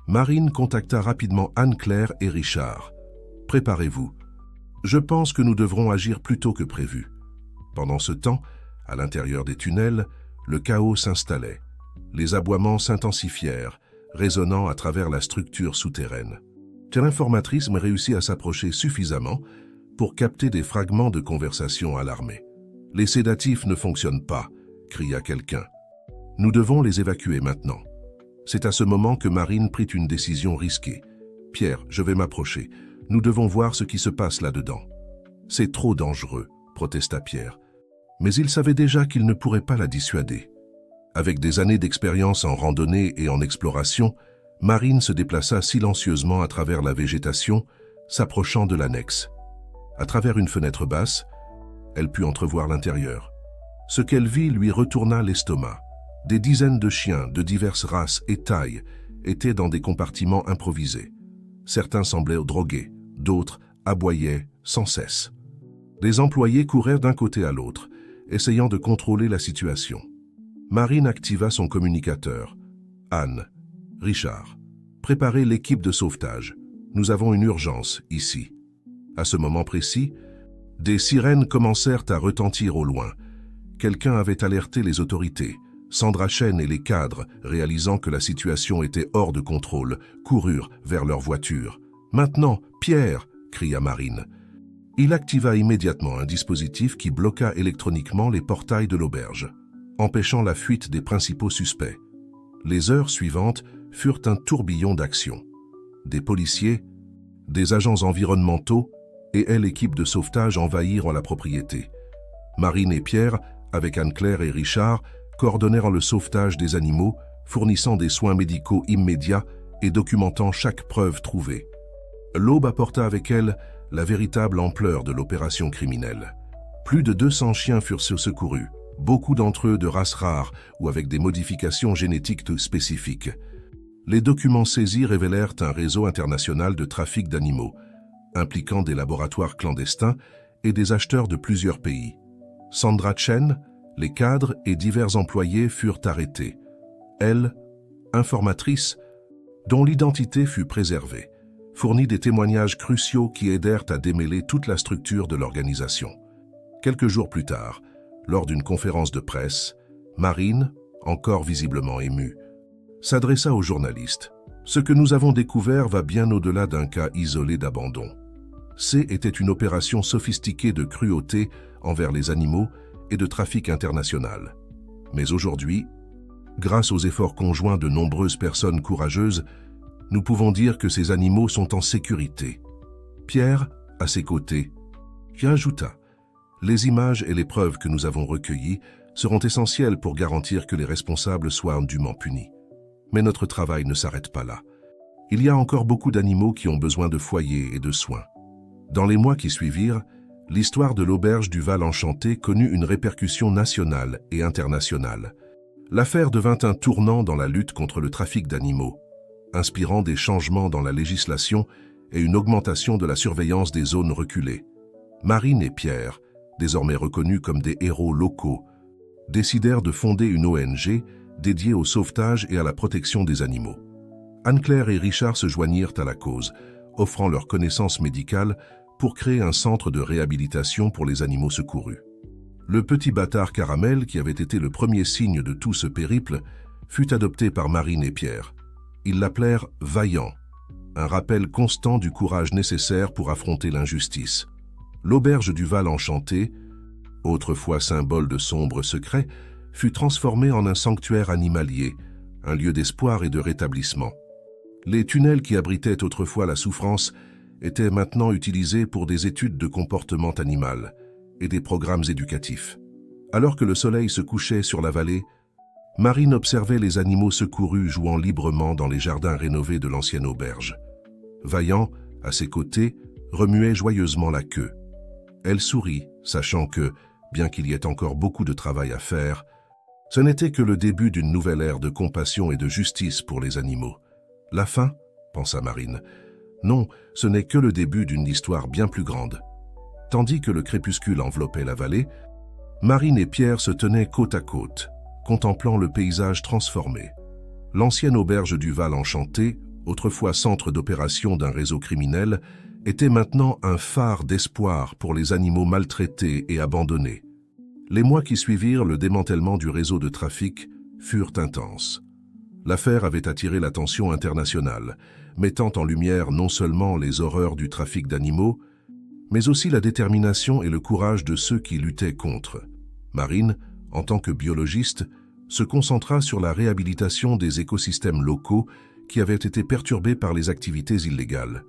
Marine contacta rapidement Anne-Claire et Richard. « Préparez-vous. Je pense que nous devrons agir plus tôt que prévu. » Pendant ce temps, à l'intérieur des tunnels, le chaos s'installait. Les aboiements s'intensifièrent, résonnant à travers la structure souterraine. L'informatrice réussit à s'approcher suffisamment pour capter des fragments de conversation alarmés. « Les sédatifs ne fonctionnent pas », cria quelqu'un. « Nous devons les évacuer maintenant. » C'est à ce moment que Marine prit une décision risquée. « Pierre, je vais m'approcher. Nous devons voir ce qui se passe là-dedans. »« C'est trop dangereux », protesta Pierre. Mais il savait déjà qu'il ne pourrait pas la dissuader. Avec des années d'expérience en randonnée et en exploration, Marine se déplaça silencieusement à travers la végétation, s'approchant de l'annexe. À travers une fenêtre basse, elle put entrevoir l'intérieur. Ce qu'elle vit lui retourna l'estomac. Des dizaines de chiens de diverses races et tailles étaient dans des compartiments improvisés. Certains semblaient drogués, d'autres aboyaient sans cesse. Les employés courèrent d'un côté à l'autre, essayant de contrôler la situation. Marine activa son communicateur. « Anne, Richard, préparez l'équipe de sauvetage. Nous avons une urgence ici. » À ce moment précis, des sirènes commencèrent à retentir au loin. Quelqu'un avait alerté les autorités. Sandra Chen et les cadres, réalisant que la situation était hors de contrôle, coururent vers leur voiture. « Maintenant, Pierre !» cria Marine. Il activa immédiatement un dispositif qui bloqua électroniquement les portails de l'auberge, empêchant la fuite des principaux suspects. Les heures suivantes furent un tourbillon d'actions. Des policiers, des agents environnementaux et l'équipe de sauvetage envahirent la propriété. Marine et Pierre, avec Anne-Claire et Richard, coordonnèrent le sauvetage des animaux, fournissant des soins médicaux immédiats et documentant chaque preuve trouvée. L'aube apporta avec elle la véritable ampleur de l'opération criminelle. Plus de 200 chiens furent secourus, beaucoup d'entre eux de races rares ou avec des modifications génétiques spécifiques. Les documents saisis révélèrent un réseau international de trafic d'animaux, impliquant des laboratoires clandestins et des acheteurs de plusieurs pays. Sandra Chen, les cadres et divers employés furent arrêtés. Elle, informatrice, dont l'identité fut préservée, fournit des témoignages cruciaux qui aidèrent à démêler toute la structure de l'organisation. Quelques jours plus tard, lors d'une conférence de presse, Marine, encore visiblement émue, s'adressa aux journalistes. « Ce que nous avons découvert va bien au-delà d'un cas isolé d'abandon. Était une opération sophistiquée de cruauté envers les animaux et de trafic international. Mais aujourd'hui, grâce aux efforts conjoints de nombreuses personnes courageuses, nous pouvons dire que ces animaux sont en sécurité. » Pierre, à ses côtés, qui ajouta « Les images et les preuves que nous avons recueillies seront essentielles pour garantir que les responsables soient dûment punis. Mais notre travail ne s'arrête pas là. Il y a encore beaucoup d'animaux qui ont besoin de foyers et de soins. » Dans les mois qui suivirent, l'histoire de l'auberge du Val Enchanté connut une répercussion nationale et internationale. L'affaire devint un tournant dans la lutte contre le trafic d'animaux, inspirant des changements dans la législation et une augmentation de la surveillance des zones reculées. Marine et Pierre, désormais reconnus comme des héros locaux, décidèrent de fonder une ONG dédiée au sauvetage et à la protection des animaux. Anne-Claire et Richard se joignirent à la cause, offrant leurs connaissances médicales pour créer un centre de réhabilitation pour les animaux secourus. Le petit bâtard Caramel, qui avait été le premier signe de tout ce périple, fut adopté par Marine et Pierre. Ils l'appelèrent « Vaillant », un rappel constant du courage nécessaire pour affronter l'injustice. L'auberge du Val Enchanté, autrefois symbole de sombres secrets, fut transformée en un sanctuaire animalier, un lieu d'espoir et de rétablissement. Les tunnels qui abritaient autrefois la souffrance étaient maintenant utilisés pour des études de comportement animal et des programmes éducatifs. Alors que le soleil se couchait sur la vallée, Marine observait les animaux secourus jouant librement dans les jardins rénovés de l'ancienne auberge. Vaillant, à ses côtés, remuait joyeusement la queue. Elle sourit, sachant que, bien qu'il y ait encore beaucoup de travail à faire, ce n'était que le début d'une nouvelle ère de compassion et de justice pour les animaux. La fin, pensa Marine. Non, ce n'est que le début d'une histoire bien plus grande. Tandis que le crépuscule enveloppait la vallée, Marine et Pierre se tenaient côte à côte, contemplant le paysage transformé. L'ancienne auberge du Val Enchanté, autrefois centre d'opération d'un réseau criminel, était maintenant un phare d'espoir pour les animaux maltraités et abandonnés. Les mois qui suivirent le démantèlement du réseau de trafic furent intenses. L'affaire avait attiré l'attention internationale, mettant en lumière non seulement les horreurs du trafic d'animaux, mais aussi la détermination et le courage de ceux qui luttaient contre. Marine, en tant que biologiste, se concentra sur la réhabilitation des écosystèmes locaux qui avaient été perturbés par les activités illégales.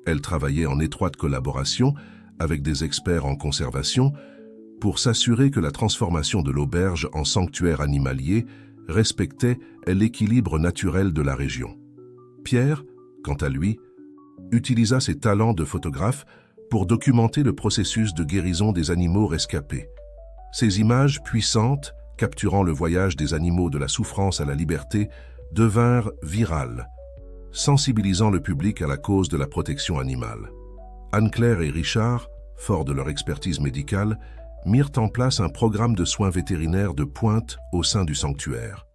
Elle travaillait en étroite collaboration avec des experts en conservation pour s'assurer que la transformation de l'auberge en sanctuaire animalier respectait l'équilibre naturel de la région. Pierre, quant à lui, utilisa ses talents de photographe pour documenter le processus de guérison des animaux rescapés. Ces images puissantes, capturant le voyage des animaux de la souffrance à la liberté, devinrent virales, sensibilisant le public à la cause de la protection animale. Anne-Claire et Richard, forts de leur expertise médicale, mirent en place un programme de soins vétérinaires de pointe au sein du sanctuaire.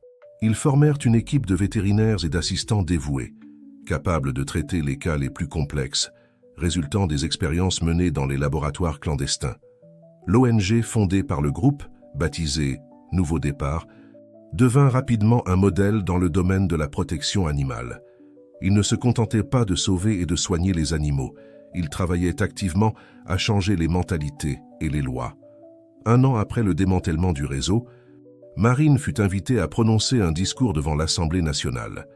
Ils formèrent une équipe de vétérinaires et d'assistants dévoués, capables de traiter les cas les plus complexes, résultant des expériences menées dans les laboratoires clandestins. L'ONG fondée par le groupe, baptisée « Nouveau Départ », devint rapidement un modèle dans le domaine de la protection animale. Ils ne se contentaient pas de sauver et de soigner les animaux, ils travaillaient activement à changer les mentalités et les lois. Un an après le démantèlement du réseau, Marine fut invitée à prononcer un discours devant l'Assemblée nationale.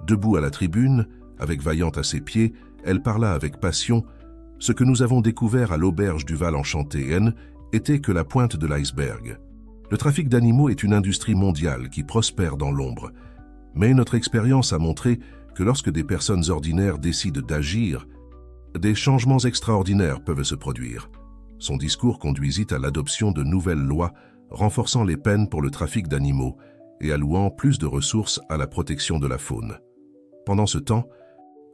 Debout à la tribune, avec Vaillant à ses pieds, elle parla avec passion. Ce que nous avons découvert à l'auberge du Val Enchanté était que la pointe de l'iceberg. Le trafic d'animaux est une industrie mondiale qui prospère dans l'ombre. Mais notre expérience a montré que lorsque des personnes ordinaires décident d'agir, des changements extraordinaires peuvent se produire. Son discours conduisit à l'adoption de nouvelles lois renforçant les peines pour le trafic d'animaux et allouant plus de ressources à la protection de la faune. Pendant ce temps,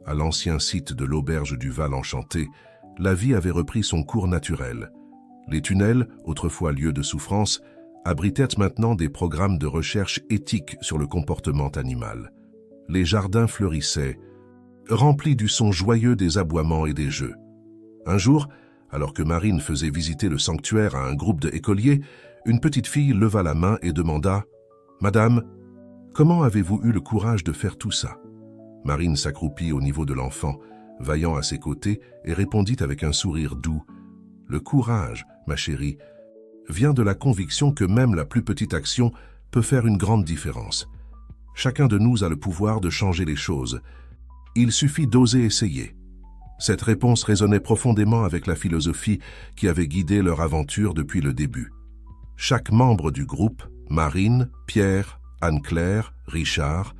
à l'ancien site de l'auberge du Val Enchanté, la vie avait repris son cours naturel. Les tunnels, autrefois lieux de souffrance, abritaient maintenant des programmes de recherche éthique sur le comportement animal. Les jardins fleurissaient, remplis du son joyeux des aboiements et des jeux. Un jour, alors que Marine faisait visiter le sanctuaire à un groupe d'écoliers, une petite fille leva la main et demanda « Madame, comment avez-vous eu le courage de faire tout ça ?» Marine s'accroupit au niveau de l'enfant, Vaillant à ses côtés, et répondit avec un sourire doux « Le courage, ma chérie, vient de la conviction que même la plus petite action peut faire une grande différence. Chacun de nous a le pouvoir de changer les choses. Il suffit d'oser essayer. » Cette réponse résonnait profondément avec la philosophie qui avait guidé leur aventure depuis le début. Chaque membre du groupe, Marine, Pierre, Anne-Claire, Richard,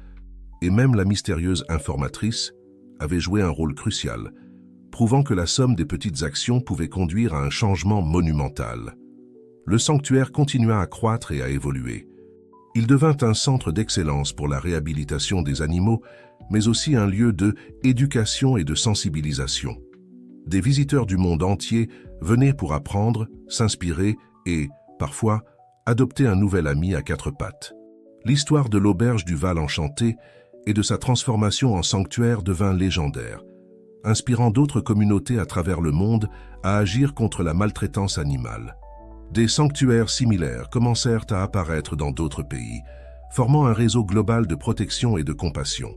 et même la mystérieuse informatrice, avait joué un rôle crucial, prouvant que la somme des petites actions pouvait conduire à un changement monumental. Le sanctuaire continua à croître et à évoluer. Il devint un centre d'excellence pour la réhabilitation des animaux, mais aussi un lieu de éducation et de sensibilisation. Des visiteurs du monde entier venaient pour apprendre, s'inspirer et, parfois, adopter un nouvel ami à quatre pattes. L'histoire de l'auberge du Val Enchanté et de sa transformation en sanctuaire devint légendaire, inspirant d'autres communautés à travers le monde à agir contre la maltraitance animale. Des sanctuaires similaires commencèrent à apparaître dans d'autres pays, formant un réseau global de protection et de compassion.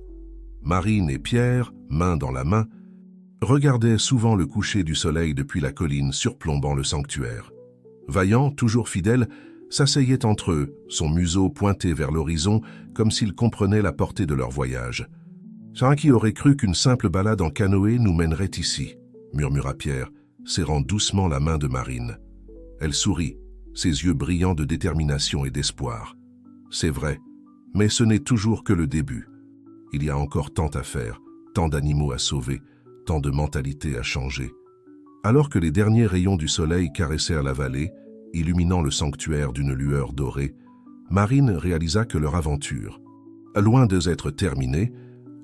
Marine et Pierre, main dans la main, regardaient souvent le coucher du soleil depuis la colline surplombant le sanctuaire. Vaillant, toujours fidèle, s'asseyait entre eux, son museau pointé vers l'horizon, comme s'il comprenait la portée de leur voyage. « Sans qui aurait cru qu'une simple balade en canoë nous mènerait ici ?» murmura Pierre, serrant doucement la main de Marine. Elle sourit, ses yeux brillants de détermination et d'espoir. « C'est vrai, mais ce n'est toujours que le début. Il y a encore tant à faire, tant d'animaux à sauver, tant de mentalités à changer. » Alors que les derniers rayons du soleil caressèrent la vallée, illuminant le sanctuaire d'une lueur dorée, Marine réalisa que leur aventure, loin d'être terminée,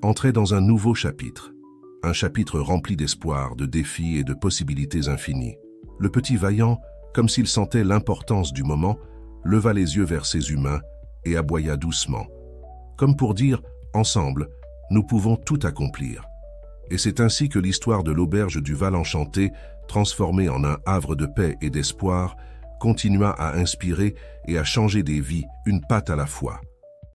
entrait dans un nouveau chapitre. Un chapitre rempli d'espoir, de défis et de possibilités infinies. Le petit Vaillant, comme s'il sentait l'importance du moment, leva les yeux vers ses humains et aboya doucement. Comme pour dire, ensemble, nous pouvons tout accomplir. Et c'est ainsi que l'histoire de l'auberge du Val Enchanté, transformée en un havre de paix et d'espoir, continua à inspirer et à changer des vies, une patte à la fois.